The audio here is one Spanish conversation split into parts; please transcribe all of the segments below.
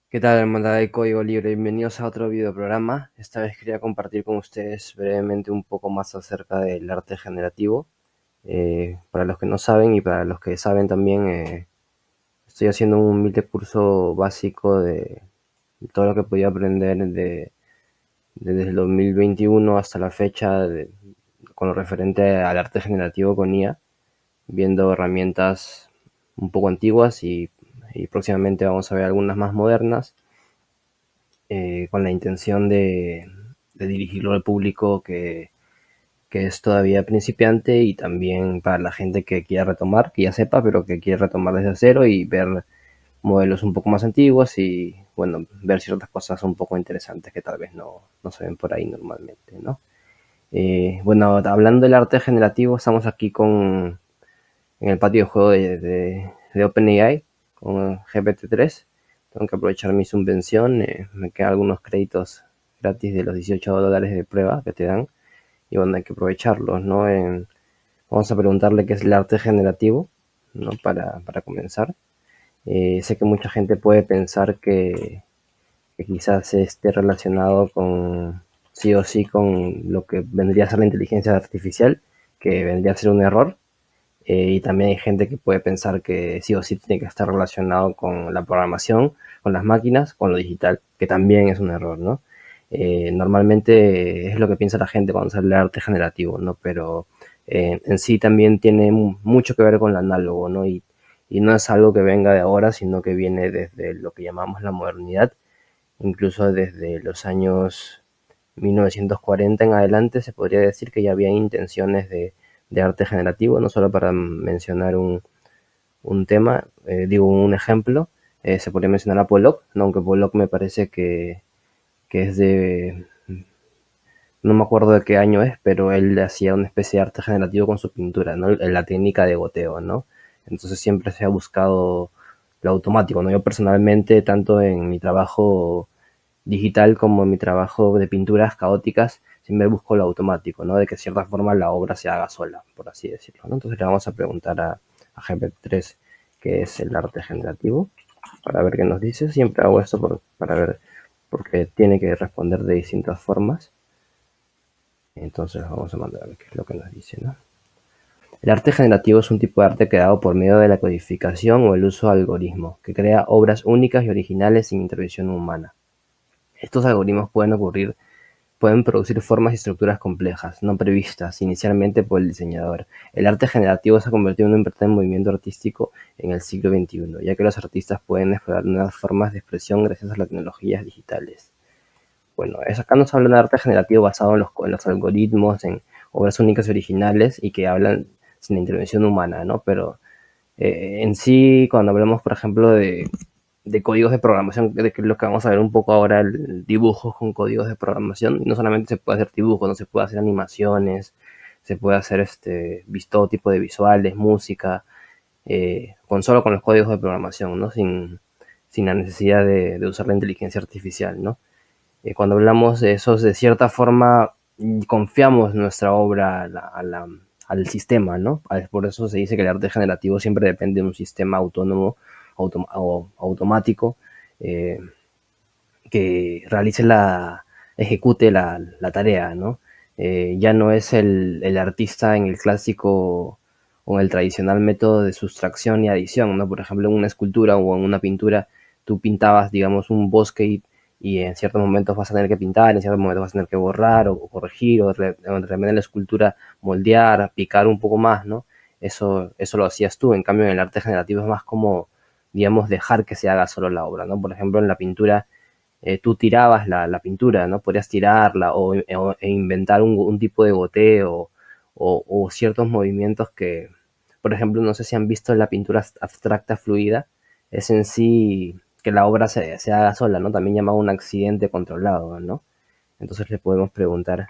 ¿Qué tal, hermandad de Código Libre? Bienvenidos a otro video programa. Esta vez quería compartir con ustedes brevemente un poco más acerca del arte generativo. Para los que no saben y para los que saben también, estoy haciendo un humilde curso básico de todo lo que podía aprender desde el 2021 hasta la fecha con lo referente al arte generativo con IA, viendo herramientas un poco antiguas y próximamente vamos a ver algunas más modernas, con la intención de dirigirlo al público que es todavía principiante y también para la gente que quiera retomar, que ya sepa, pero que quiere retomar desde cero y ver modelos un poco más antiguos y, bueno, ver ciertas cosas un poco interesantes que tal vez no se ven por ahí normalmente, ¿no? Bueno, hablando del arte generativo, estamos aquí en el patio de juego de OpenAI con GPT-3. Tengo que aprovechar mi subvención, me quedan algunos créditos gratis de los $18 de prueba que te dan y bueno, hay que aprovecharlos, ¿no? Vamos a preguntarle qué es el arte generativo, ¿no? Para comenzar. Sé que mucha gente puede pensar que quizás esté relacionado con, sí o sí, con lo que vendría a ser la inteligencia artificial, que vendría a ser un error, y también hay gente que puede pensar que sí o sí tiene que estar relacionado con la programación, con las máquinas, con lo digital, que también es un error, ¿no? Normalmente es lo que piensa la gente cuando sale el arte generativo, ¿no? Pero en sí también tiene mucho que ver con lo análogo, ¿no? Y no es algo que venga de ahora, sino que viene desde lo que llamamos la modernidad, incluso desde los años 1940 en adelante se podría decir que ya había intenciones de arte generativo, no solo para mencionar un tema, digo un ejemplo, se podría mencionar a Pollock, ¿no? Aunque Pollock me parece que es no me acuerdo de qué año es, pero él hacía una especie de arte generativo con su pintura, ¿no? La técnica de goteo, ¿no? Entonces siempre se ha buscado lo automático, ¿no? Yo personalmente, tanto en mi trabajo digital como en mi trabajo de pinturas caóticas, siempre busco lo automático, ¿no? De que de cierta forma la obra se haga sola, por así decirlo, ¿no? Entonces le vamos a preguntar a GPT-3 qué es el arte generativo, para ver qué nos dice. Siempre hago esto para ver, porque tiene que responder de distintas formas. Entonces vamos a mandar a ver qué es lo que nos dice, ¿no? El arte generativo es un tipo de arte creado por medio de la codificación o el uso de algoritmos, que crea obras únicas y originales sin intervención humana. Estos algoritmos pueden producir formas y estructuras complejas, no previstas inicialmente por el diseñador. El arte generativo se ha convertido en un importante movimiento artístico en el siglo XXI, ya que los artistas pueden explorar nuevas formas de expresión gracias a las tecnologías digitales. Bueno, acá nos habla de arte generativo basado en los algoritmos, en obras únicas y originales y que hablan sin intervención humana, ¿no? Pero en sí, cuando hablamos, por ejemplo, de códigos de programación, de que es lo que vamos a ver un poco ahora, el dibujo con códigos de programación, no solamente se puede hacer dibujos, no se puede hacer animaciones, se puede hacer todo tipo de visuales, música, solo con los códigos de programación, ¿no? Sin la necesidad de usar la inteligencia artificial, ¿no? Cuando hablamos de eso, de cierta forma confiamos nuestra obra al sistema, ¿no? Por eso se dice que el arte generativo siempre depende de un sistema autónomo o automático, eh, que ejecute la tarea, ¿no? Ya no es el artista en el clásico o en el tradicional método de sustracción y adición, ¿no? Por ejemplo, en una escultura o en una pintura, tú pintabas, digamos, un bosque y en ciertos momentos vas a tener que pintar, en ciertos momentos vas a tener que borrar o corregir, o realmente en la escultura moldear, picar un poco más, ¿no? Eso lo hacías tú, en cambio en el arte generativo es más como, digamos, dejar que se haga solo la obra, ¿no? Por ejemplo, en la pintura tú tirabas la pintura, ¿no? Podrías tirarla e inventar un tipo de goteo o ciertos movimientos que, por ejemplo, no sé si han visto la pintura abstracta fluida, es en sí que la obra se haga sola, ¿no? También llamado un accidente controlado, ¿no? Entonces le podemos preguntar,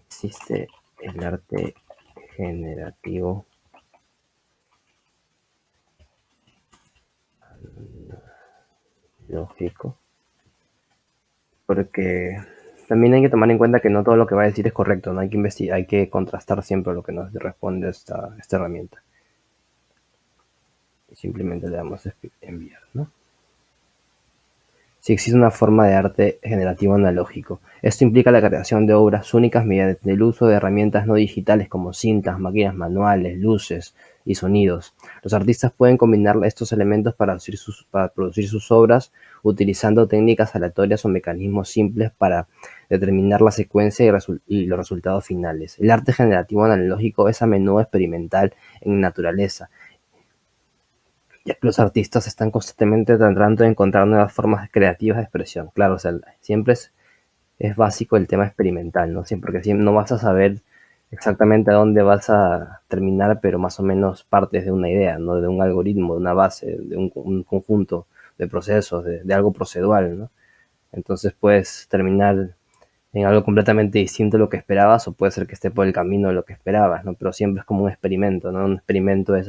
¿existe el arte generativo lógico? Porque también hay que tomar en cuenta que no todo lo que va a decir es correcto, ¿no? Hay que investigar, hay que contrastar siempre lo que nos responde esta herramienta. y simplemente le damos enviar, ¿no? Si existe una forma de arte generativo analógico. Esto implica la creación de obras únicas mediante el uso de herramientas no digitales como cintas, máquinas manuales, luces y sonidos. Los artistas pueden combinar estos elementos para producir sus obras utilizando técnicas aleatorias o mecanismos simples para determinar la secuencia y los resultados finales. El arte generativo analógico es a menudo experimental en naturaleza, ya que los artistas están constantemente tratando de encontrar nuevas formas creativas de expresión. Claro, o sea, siempre es básico el tema experimental, ¿no? Siempre, porque no vas a saber exactamente a dónde vas a terminar, pero más o menos partes de una idea, ¿no? De un algoritmo, de una base, de un conjunto de procesos, de algo procedural, ¿no? Entonces puedes terminar en algo completamente distinto a lo que esperabas, o puede ser que esté por el camino de lo que esperabas, ¿no? Pero siempre es como un experimento, ¿no? Un experimento es,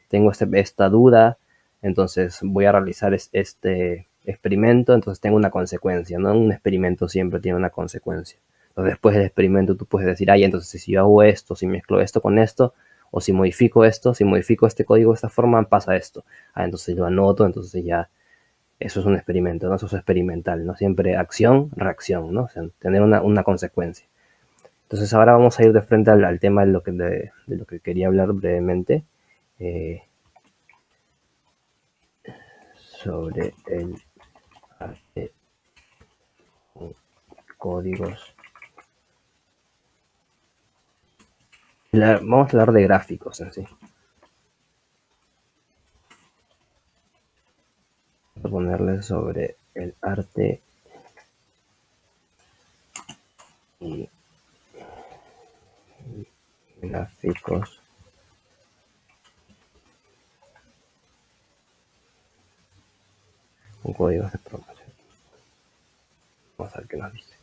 tengo esta duda, entonces voy a realizar este experimento, entonces tengo una consecuencia, ¿no? Un experimento siempre tiene una consecuencia. Entonces después del experimento tú puedes decir, ay, entonces si yo hago esto, si mezclo esto con esto, o si modifico esto, si modifico este código de esta forma, pasa esto. Ah, entonces lo anoto, entonces ya eso es un experimento, ¿no? Eso es experimental, ¿no? Siempre acción, reacción, ¿no? O sea, tener una consecuencia. Entonces ahora vamos a ir de frente al tema de lo que quería hablar brevemente, eh, sobre el arte con códigos. Vamos a hablar de gráficos en sí. Voy a ponerle sobre el arte y gráficos con códigos de programación. Vamos a ver qué nos dice.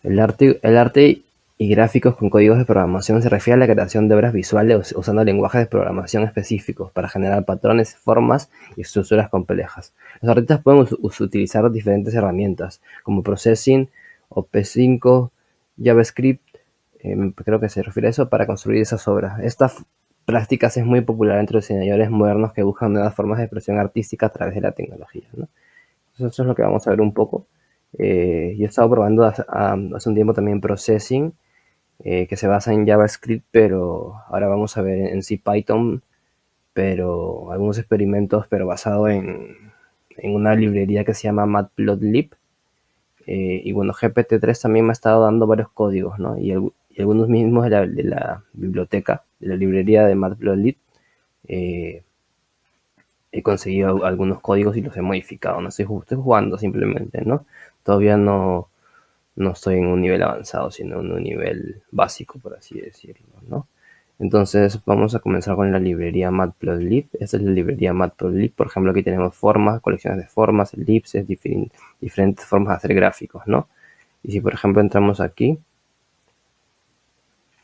El arte y gráficos con códigos de programación se refiere a la creación de obras visuales usando lenguajes de programación específicos para generar patrones, formas y estructuras complejas. Los artistas pueden utilizar diferentes herramientas como Processing, OP5, JavaScript, creo que se refiere a eso, para construir esas obras. Estas prácticas es muy popular entre los diseñadores modernos que buscan nuevas formas de expresión artística a través de la tecnología, ¿no? Eso es lo que vamos a ver un poco. Yo he estado probando hace un tiempo también Processing, que se basa en JavaScript, pero ahora vamos a ver en sí Python, pero algunos experimentos, pero basado en una librería que se llama Matplotlib. Y bueno, GPT-3 también me ha estado dando varios códigos, ¿no? Y algunos mismos de la biblioteca, de la librería de Matplotlib. eh, He conseguido algunos códigos y los he modificado, no estoy jugando simplemente, ¿no? Todavía no estoy en un nivel avanzado, sino en un nivel básico, por así decirlo, ¿no? Entonces vamos a comenzar con la librería Matplotlib. Esta es la librería Matplotlib. Por ejemplo, aquí tenemos formas, colecciones de formas, elipses, diferentes formas de hacer gráficos, ¿no? Y si por ejemplo entramos aquí,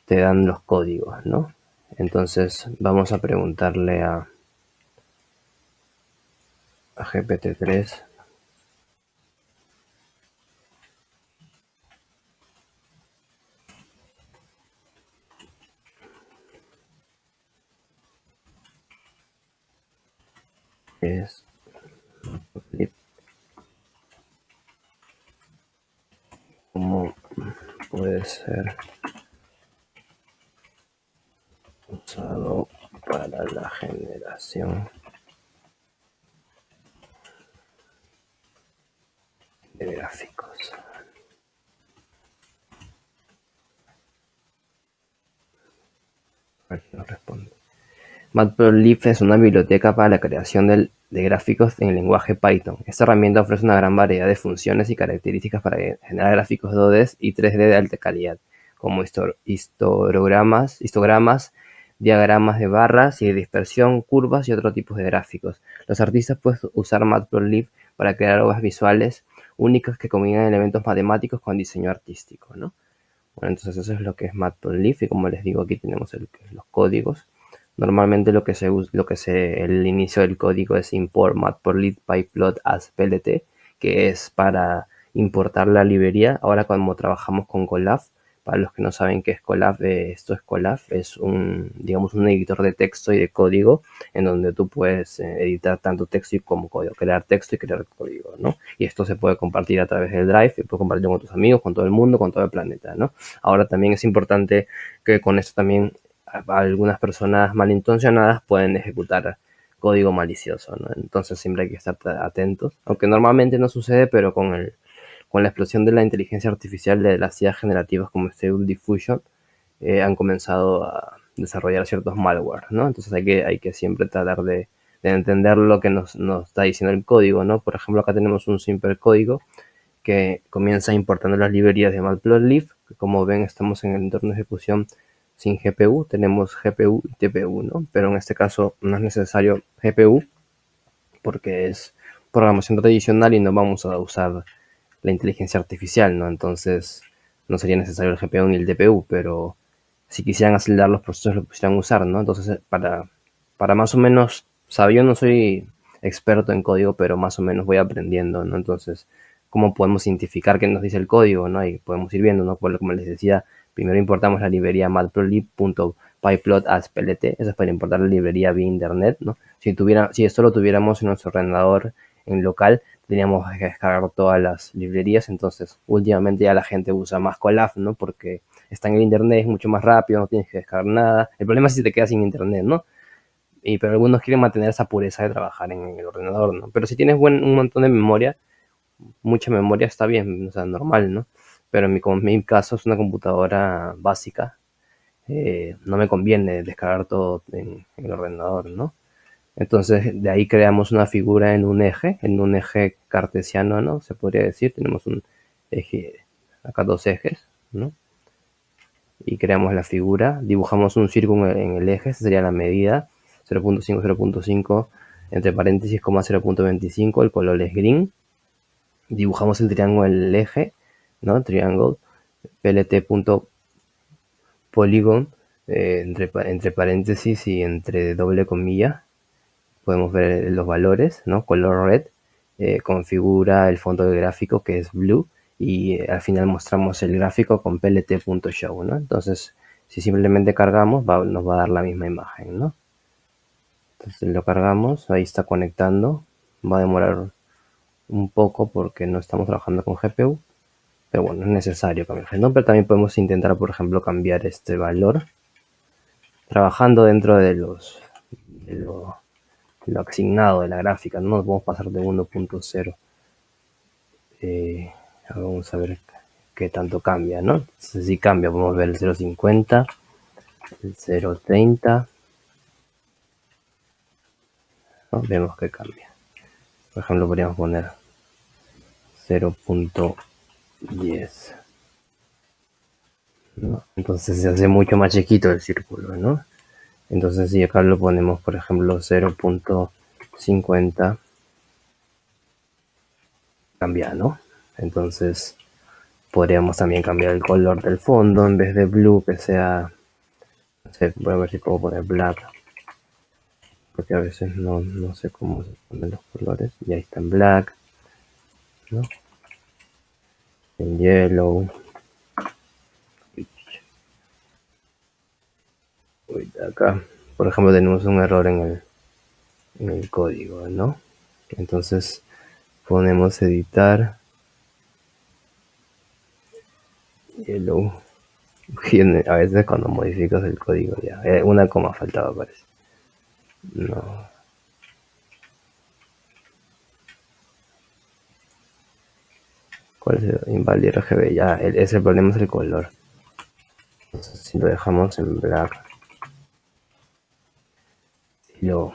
te dan los códigos, ¿no? Entonces vamos a preguntarle a GPT-3 es cómo puede ser usado para la generación de gráficos. Aquí nos responde. Matplotlib es una biblioteca para la creación de gráficos en el lenguaje Python. Esta herramienta ofrece una gran variedad de funciones y características para generar gráficos 2D y 3D de alta calidad, como histogramas, diagramas de barras y de dispersión, curvas y otros tipos de gráficos. Los artistas pueden usar Matplotlib para crear obras visuales únicas que combinan elementos matemáticos con diseño artístico, ¿no? Bueno, entonces eso es lo que es Matplotlib, y como les digo, aquí tenemos los códigos. Normalmente el inicio del código es import matplotlib pyplot as plt, que es para importar la librería. Ahora como trabajamos con Colab, Para los que no saben qué es Colab, esto es Colab, es digamos, un editor de texto y de código en donde tú puedes editar tanto texto como código, crear texto y crear código, ¿no? Y esto se puede compartir a través del Drive, y puedes compartirlo con tus amigos, con todo el mundo, con todo el planeta, ¿no? Ahora también es importante que con esto también algunas personas malintencionadas pueden ejecutar código malicioso, ¿no? Entonces siempre hay que estar atentos, aunque normalmente no sucede, pero con la explosión de la inteligencia artificial de las ideas generativas como Stable Diffusion, han comenzado a desarrollar ciertos malware, ¿no? Entonces hay que siempre tratar de entender lo que nos está diciendo el código, ¿no? Por ejemplo, acá tenemos un simple código que comienza importando las librerías de Matplotlib, que como ven estamos en el entorno de ejecución sin GPU, tenemos GPU y TPU, ¿no? Pero en este caso no es necesario GPU porque es programación tradicional y no vamos a usar la inteligencia artificial, ¿no? Entonces no sería necesario el GPU ni el TPU, pero si quisieran acelerar los procesos lo pusieran usar, ¿no? Entonces para más o menos, sabe, yo no soy experto en código, pero más o menos voy aprendiendo, ¿no? Entonces, ¿cómo podemos identificar qué nos dice el código, ¿no? Y podemos ir viendo, ¿no? Como les decía, primero importamos la librería matplotlib.pyplot as plt, eso es para importar la librería vía internet, ¿no? Si esto lo tuviéramos en nuestro ordenador en local, teníamos que descargar todas las librerías, entonces últimamente ya la gente usa más Colab, ¿no? Porque está en el internet, es mucho más rápido, no tienes que descargar nada. El problema es si te quedas sin internet, ¿no? Pero algunos quieren mantener esa pureza de trabajar en el ordenador, ¿no? Pero si tienes un montón de memoria, mucha memoria está bien, o sea, normal, ¿no? Pero como en mi caso es una computadora básica, no me conviene descargar todo en el ordenador, ¿no? Entonces, de ahí creamos una figura en un eje cartesiano, ¿no? Se podría decir, tenemos un eje, acá dos ejes, ¿no? Y creamos la figura, dibujamos un círculo en el eje, esa sería la medida, 0.5, 0.5, entre paréntesis, 0.25, el color es green, dibujamos el triángulo en el eje, ¿no? Triángulo, plt.polygon, entre paréntesis y entre doble comilla, podemos ver los valores, ¿no? Color red, configura el fondo de gráfico que es blue y al final mostramos el gráfico con plt.show, ¿no? Entonces, si simplemente cargamos, nos va a dar la misma imagen, ¿no? Entonces lo cargamos, ahí está conectando, va a demorar un poco porque no estamos trabajando con GPU, pero bueno, es necesario cambiar, ¿no? Pero también podemos intentar, por ejemplo, cambiar este valor trabajando dentro de lo asignado de la gráfica, no nos podemos pasar de 1.0. Vamos a ver qué tanto cambia, ¿no? Entonces, si cambia, podemos ver el 0.50, el 0.30, ¿no? Vemos que cambia. Por ejemplo, podríamos poner 0.10, ¿no? Entonces se hace mucho más chiquito el círculo, ¿no? Entonces si acá lo ponemos, por ejemplo, 0.50, cambia, ¿no? Entonces podríamos también cambiar el color del fondo, en vez de blue que sea, no sé, voy a ver si puedo poner black, porque a veces no sé cómo se ponen los colores, y ahí está en black, ¿no? En yellow. Uy, acá, por ejemplo, tenemos un error en el código, ¿no? Entonces ponemos editar yellow. A veces cuando modificas el código ya, una coma faltaba, parece. No. ¿Cuál es el inválido RGB? Ya, ese problema es el color. Entonces, si lo dejamos en black y lo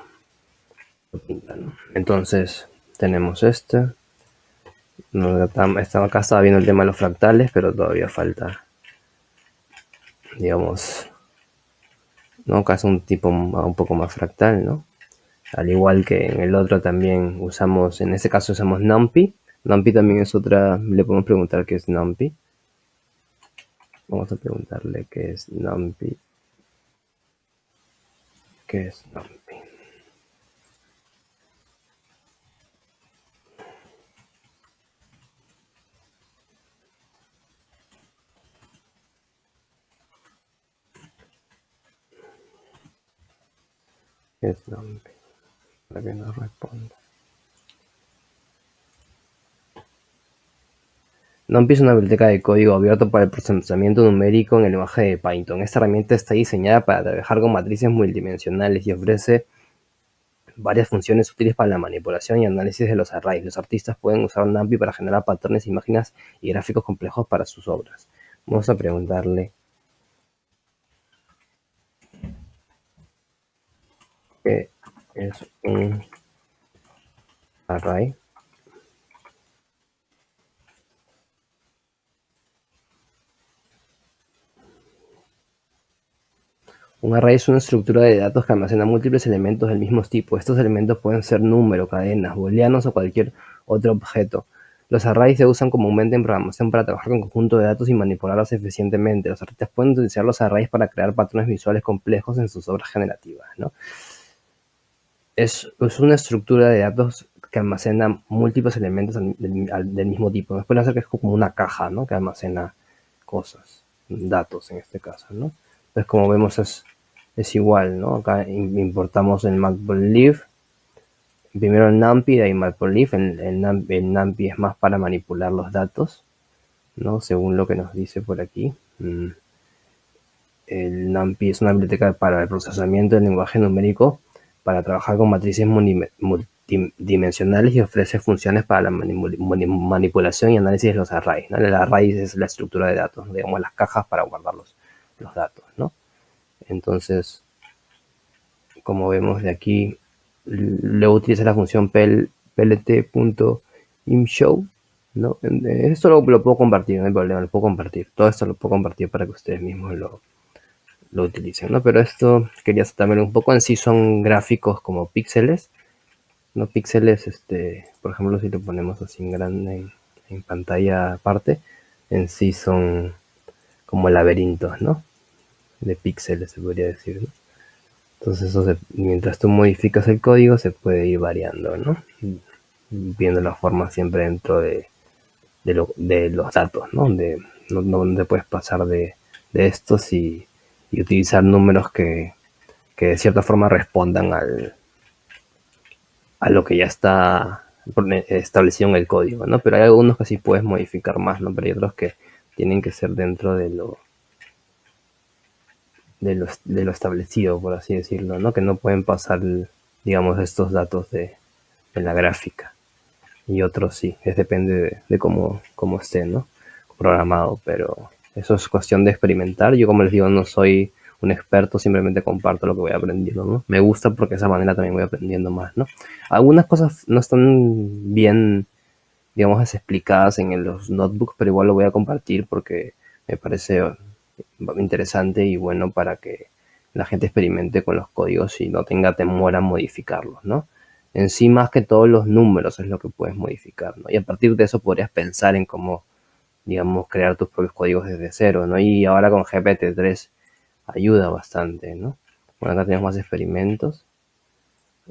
pintan. Entonces, tenemos este. Acá estaba viendo el tema de los fractales, pero todavía falta, digamos, ¿no? Acá es un tipo un poco más fractal, ¿no? Al igual que en el otro también usamos, en este caso usamos NumPy. NumPy también es otra, le podemos preguntar qué es NumPy. Vamos a preguntarle qué es NumPy. ¿Qué es NumPy? ¿Qué es NumPy? Para que nos responda. NumPy es una biblioteca de código abierto para el procesamiento numérico en el lenguaje de Python. Esta herramienta está diseñada para trabajar con matrices multidimensionales y ofrece varias funciones útiles para la manipulación y análisis de los arrays. Los artistas pueden usar NumPy para generar patrones, imágenes y gráficos complejos para sus obras. Vamos a preguntarle qué es un array. Un array es una estructura de datos que almacena múltiples elementos del mismo tipo. Estos elementos pueden ser números, cadenas, booleanos o cualquier otro objeto. Los arrays se usan comúnmente en programación para trabajar con conjuntos de datos y manipularlos eficientemente. Los artistas pueden utilizar los arrays para crear patrones visuales complejos en sus obras generativas, ¿no? Es una estructura de datos que almacena múltiples elementos del mismo tipo. Nos puede hacer que es como una caja, ¿no? Que almacena cosas, datos en este caso, ¿no? Entonces, como vemos, es igual, ¿no? Acá importamos el matplotlib, primero el NumPy, de ahí matplotlib. El NumPy es más para manipular los datos, ¿no? Según lo que nos dice por aquí. El NumPy es una biblioteca para el procesamiento del lenguaje numérico para trabajar con matrices multidimensionales y ofrece funciones para la manipulación y análisis de los arrays, ¿no? El array es la estructura de datos, digamos las cajas para guardar los datos, ¿no? Entonces, como vemos de aquí, luego utiliza la función plt.imshow, ¿no? Esto lo puedo compartir, no hay problema, lo puedo compartir. Todo esto lo puedo compartir para que ustedes mismos lo utilicen, ¿no? Pero esto quería también un poco, en sí son gráficos como píxeles, ¿no? Píxeles, por ejemplo, si lo ponemos así en grande en pantalla aparte, en sí son como laberintos, ¿no? De píxeles, se podría decir, ¿no? Entonces, eso mientras tú modificas el código, se puede ir variando, ¿no? Viendo la forma siempre dentro de los datos, ¿no? Donde puedes pasar de estos y utilizar números que de cierta forma respondan a lo que ya está establecido en el código, ¿no? Pero hay algunos que sí puedes modificar más, ¿no? Pero hay otros que tienen que ser dentro de lo establecido, por así decirlo, ¿no? Que no pueden pasar, digamos, estos datos de la gráfica. Y otros sí, depende de cómo esté, ¿no? Programado, pero eso es cuestión de experimentar. Yo, como les digo, no soy un experto, simplemente comparto lo que voy aprendiendo, ¿no? Me gusta porque de esa manera también voy aprendiendo más, ¿no? Algunas cosas no están bien, digamos, explicadas en los notebooks, pero igual lo voy a compartir porque me parece interesante y bueno para que la gente experimente con los códigos y no tenga temor a modificarlos, ¿no? En sí, más que todos los números es lo que puedes modificar, ¿no? Y a partir de eso podrías pensar en cómo, digamos, crear tus propios códigos desde cero, ¿no? Y ahora con GPT-3 ayuda bastante, ¿no? Bueno, acá tenemos más experimentos.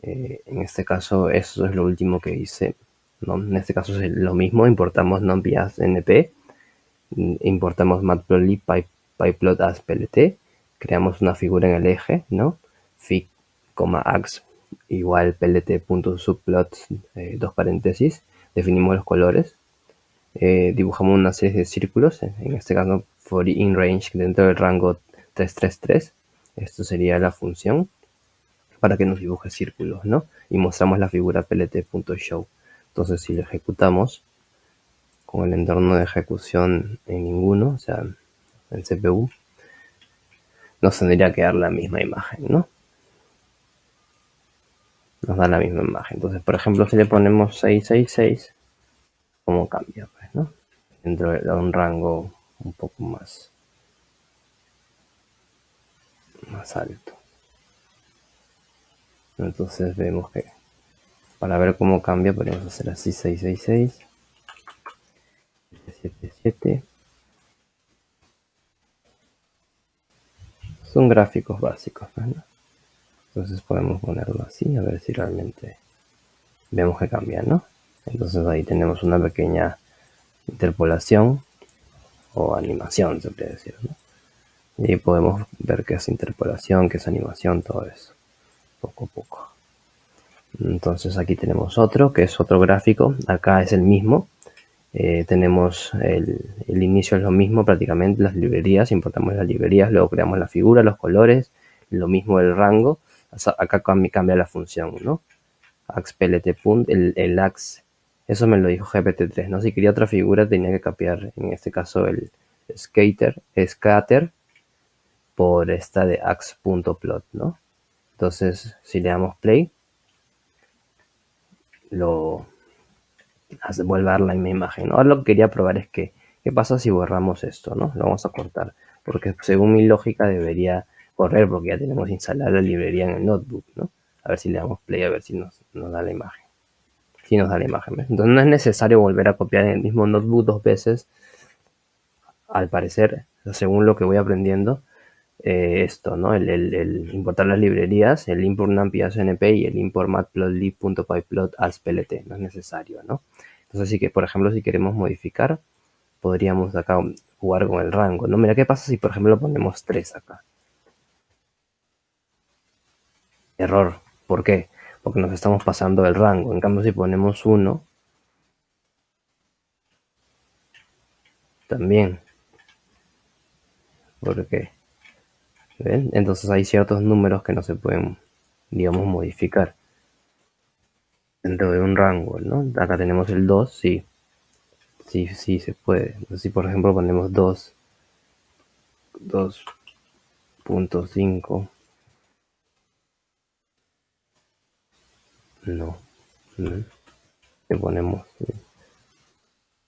En este caso, eso es lo último que hice, ¿no? En este caso es lo mismo, importamos NumPy as NP, importamos matplotlib pyplot as plt, creamos una figura en el eje, ¿no? Fig, ax igual plt.subplot, dos paréntesis, definimos los colores, dibujamos una serie de círculos, en este caso for in range dentro del rango 333, esto sería la función para que nos dibuje círculos, ¿no? Y mostramos la figura plt.show. Entonces, si lo ejecutamos con el entorno de ejecución en ninguno, o sea, en CPU, nos tendría que dar la misma imagen, ¿no? Nos da la misma imagen. Entonces, por ejemplo, si le ponemos 666, ¿cómo cambia? Pues, ¿no? Dentro de un rango un poco más alto. Entonces vemos que para ver cómo cambia podemos hacer así 666, 777. Son gráficos básicos, ¿no? Entonces podemos ponerlo así, a ver si realmente vemos que cambia, ¿no? Entonces ahí tenemos una pequeña interpolación o animación, se puede decir, ¿no? Y ahí podemos ver qué es interpolación, qué es animación, todo eso. poco a poco. Entonces aquí tenemos otro, que es otro gráfico. Acá es el mismo. Tenemos el inicio es lo mismo prácticamente, las librerías, importamos las librerías, luego creamos la figura, los colores, lo mismo el rango. Acá cambia la función, ¿no? axplt. El ax, eso me lo dijo GPT-3, ¿no? Si quería otra figura tenía que copiar, en este caso el scatter por esta de ax.plot, ¿no? Entonces, si le damos play, vuelve a dar la misma imagen, ¿no? Ahora lo que quería probar es que, ¿qué pasa si borramos esto, ¿no? Lo vamos a cortar, porque según mi lógica debería correr, porque ya tenemos instalada la librería en el notebook, ¿no? A ver si le damos play, a ver si nos da la imagen. Si nos da la imagen, ¿ves? Entonces no es necesario volver a copiar en el mismo notebook 2 veces, al parecer, según lo que voy aprendiendo, esto, ¿no? El importar las librerías, el import numpy.snp y el import matplotlib.pyplot as.plt, no es necesario, ¿no? Entonces sí que, por ejemplo, si queremos modificar, podríamos acá jugar con el rango, ¿no? Mira, ¿qué pasa si, por ejemplo, ponemos 3 acá? Error. ¿Por qué? Porque nos estamos pasando el rango. En cambio, si ponemos 1, también. ¿Por qué? ¿Ven? Entonces hay ciertos números que no se pueden, digamos, modificar dentro de un rango, ¿no? Acá tenemos el 2, sí, sí se puede. Entonces, si por ejemplo ponemos 2.5, no, le ponemos,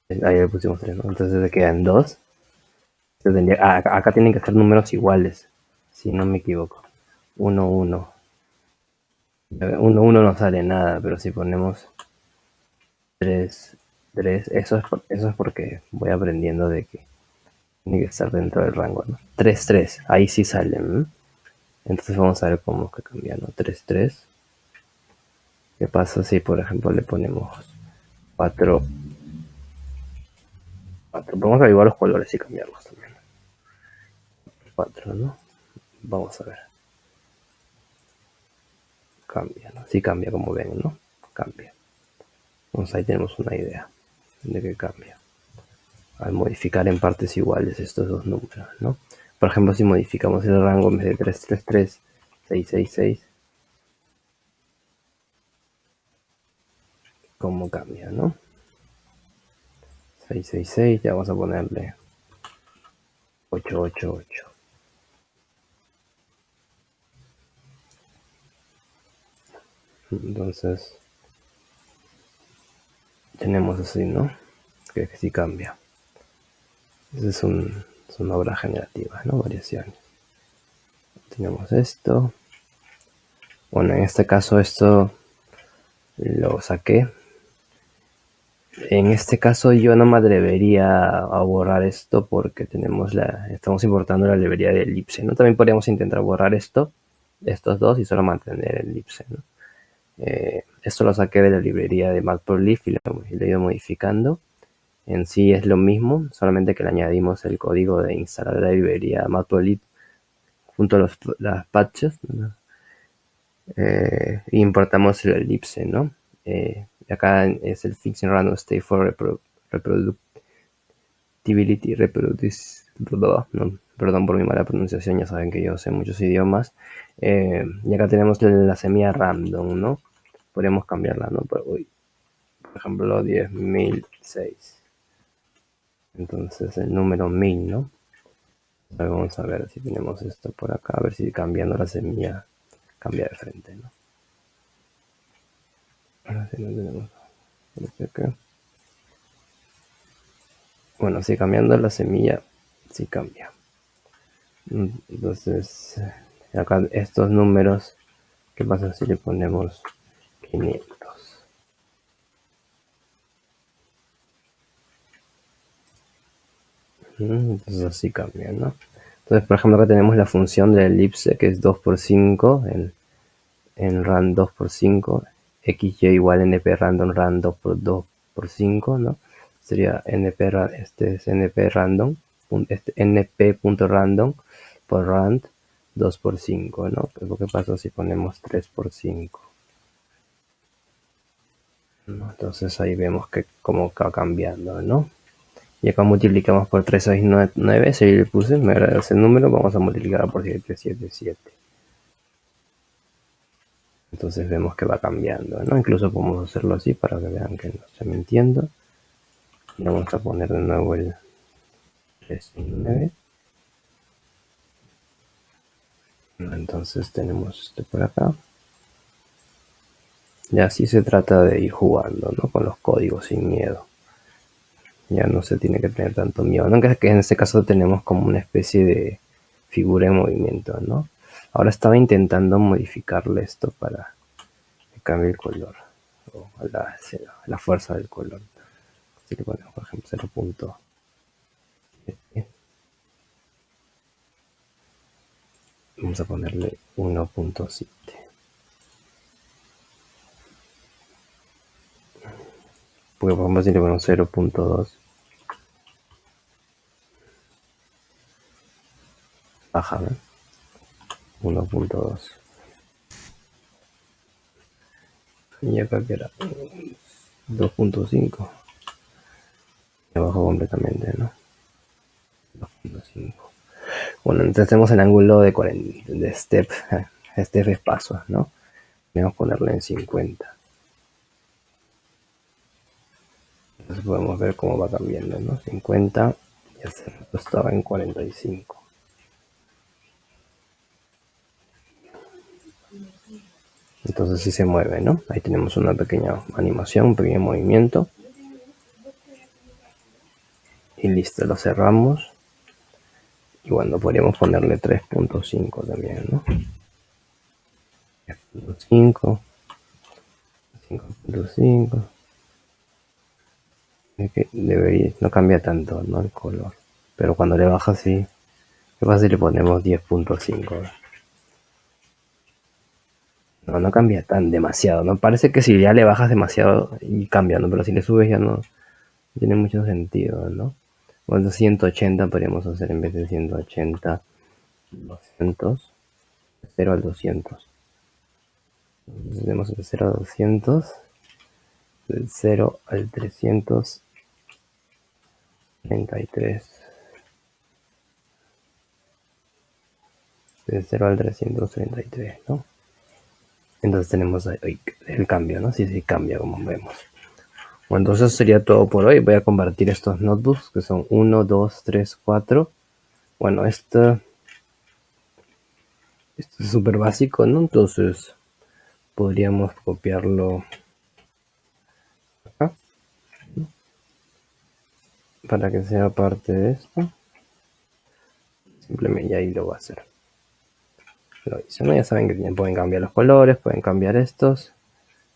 ahí le pusimos 3, ¿no? Entonces se quedan 2. Acá tienen que ser números iguales, si no me equivoco. 1, 1. 1, 1 no sale nada, pero si ponemos 3, 3, eso es porque voy aprendiendo de que tiene que estar dentro del rango, ¿no? 3, 3, ahí sí salen, ¿no? Entonces vamos a ver cómo que cambia, ¿no? 3, 3. ¿Qué pasa si, por ejemplo, le ponemos 4, 4? Vamos a averiguar los colores y cambiarlos también. 4, ¿no? Vamos a ver. Cambia, ¿no? Sí cambia, como ven, ¿no? Cambia. Entonces ahí tenemos una idea de que cambia al modificar en partes iguales estos dos números, ¿no? Por ejemplo, si modificamos el rango en vez de 3, 3, 3, 6, 6, 6, ¿cómo cambia, no? 6, 6, 6, ya vamos a ponerle 8, 8, 8. Entonces, tenemos así, ¿no? Que sí cambia. Esa son obras generativas, ¿no? Variaciones. Tenemos esto. Bueno, en este caso esto lo saqué. En este caso yo no me atrevería a borrar esto porque estamos importando la librería de Ellipse, ¿no? También podríamos intentar borrar estos dos y solo mantener el Ellipse, ¿no? Esto lo saqué de la librería de Matplotlib y lo he ido modificando. En sí es lo mismo, solamente que le añadimos el código de instalar la librería Matplotlib junto a las patches, ¿no? Importamos el Ellipse, ¿no? Acá es el Fixing Random State for Reproducibility, no, perdón por mi mala pronunciación, ya saben que yo sé muchos idiomas. Y acá tenemos la semilla random, ¿no? Podríamos cambiarla, ¿no? Por ejemplo, 10.006. Entonces el número 1000, ¿no? Vamos a ver si tenemos esto por acá, a ver si cambiando la semilla cambia de frente, ¿no? Ahora sí no tenemos. Bueno, si cambiando la semilla, sí cambia. Entonces, acá estos números, ¿qué pasa si le ponemos 500? Entonces así cambia, ¿no? Entonces, por ejemplo, acá tenemos la función de elipse, que es 2x5, en ran 2x5, xy igual np random ran 2x5, ¿no? Sería este es np random, np.random por rand 2 por 5, ¿no? Pero ¿qué pasa si ponemos 3 por 5? ¿No? Entonces ahí vemos que cómo va cambiando, ¿no? Y acá multiplicamos por 3, 6, 9, si le puse, me agrada ese número, vamos a multiplicar por 7, 7, 7. Entonces vemos que va cambiando, ¿no? Incluso podemos hacerlo así para que vean que no estoy mintiendo. Y vamos a poner de nuevo el 3 y 9. Entonces tenemos este por acá. Y así se trata de ir jugando, ¿no? Con los códigos sin miedo. Ya no se tiene que tener tanto miedo, ¿no? Que en este caso tenemos como una especie de figura en movimiento, ¿no? Ahora estaba intentando modificarle esto para que cambie el color o la fuerza del color. Si le ponemos, por ejemplo, 0.7, vamos a ponerle 1.7. Porque por ejemplo si le ponemos 0.2, baja, ¿no? 1.2. Y acá que era 2.5. Y abajo completamente, ¿no? 2.5. Bueno, entonces tenemos el ángulo de step es pasos, ¿no? Vamos a ponerle en 50. Entonces podemos ver cómo va cambiando, ¿no? 50 y hace rato estaba en 45. Entonces sí se mueve, ¿no? Ahí tenemos una pequeña animación, un pequeño movimiento. Y listo, lo cerramos. Y bueno, podríamos ponerle 3.5 también, ¿no? 3.5, 5.5. Debería, no cambia tanto, ¿no? El color. Pero cuando le baja sí. ¿Qué pasa si le ponemos 10.5? No cambia tan demasiado, ¿no? Parece que si ya le bajas demasiado y cambia, ¿no? Pero si le subes ya no tiene mucho sentido, ¿no? Bueno, 180 podríamos hacer en vez de 180, 200, 0 al 200. Tenemos de 0 a 200, del 0 al 333. Del 0 al 333, ¿no? Entonces tenemos ahí el cambio, ¿no? Sí cambia como vemos. Bueno, entonces sería todo por hoy. Voy a compartir estos notebooks que son 1, 2, 3, 4. Bueno, esto es súper básico, ¿no? Entonces podríamos copiarlo acá para que sea parte de esto. Simplemente ahí lo voy a hacer. Lo hice, ¿no? Ya saben que pueden cambiar los colores, pueden cambiar estos.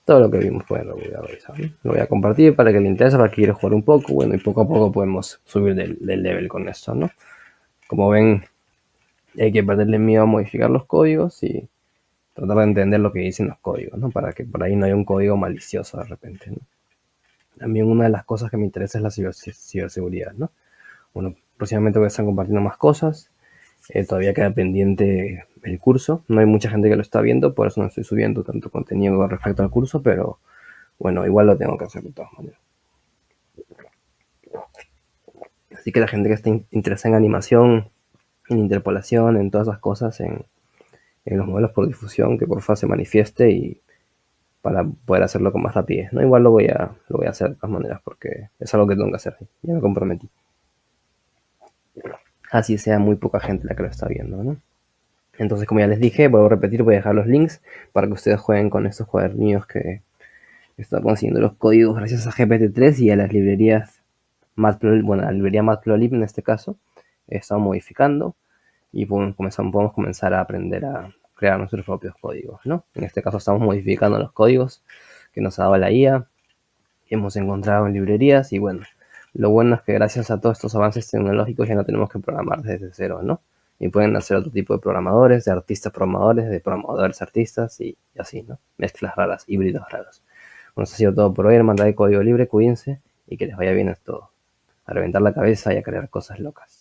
Todo lo que vimos pueden revisar, ¿no? Lo voy a compartir para que le interese, para que quiera jugar un poco. Bueno, y poco a poco podemos subir del level con esto, ¿no? Como ven, hay que perderle miedo a modificar los códigos y tratar de entender lo que dicen los códigos, ¿no? Para que por ahí no haya un código malicioso de repente, ¿no? También una de las cosas que me interesa es la ciberseguridad, ¿no? Bueno, próximamente voy a estar compartiendo más cosas. Todavía queda pendiente el curso. No hay mucha gente que lo está viendo, por eso no estoy subiendo tanto contenido con respecto al curso, pero bueno, igual lo tengo que hacer de todas maneras. Así que la gente que esté interesada en animación, en interpolación, en todas esas cosas, en los modelos por difusión, que por favor se manifieste y para poder hacerlo con más rapidez, ¿no? Igual lo voy a hacer de todas maneras porque es algo que tengo que hacer. Ya me comprometí. Así sea muy poca gente la que lo está viendo, ¿no? Entonces, como ya les dije, vuelvo a repetir, voy a dejar los links para que ustedes jueguen con estos cuadernillos que estoy consiguiendo los códigos gracias a GPT-3 y a las librerías Matplotlib, bueno, la librería Matplotlib en este caso, he estado modificando y podemos comenzar a aprender a crear nuestros propios códigos, ¿no? En este caso estamos modificando los códigos que nos ha dado la IA, que hemos encontrado en librerías y bueno, lo bueno es que gracias a todos estos avances tecnológicos ya no tenemos que programar desde cero, ¿no? Y pueden hacer otro tipo de programadores, de artistas programadores, de programadores artistas y así, ¿no? Mezclas raras, híbridos raros. Bueno, eso ha sido todo por hoy, hermandad de código libre, cuídense y que les vaya bien a todos. A reventar la cabeza y a crear cosas locas.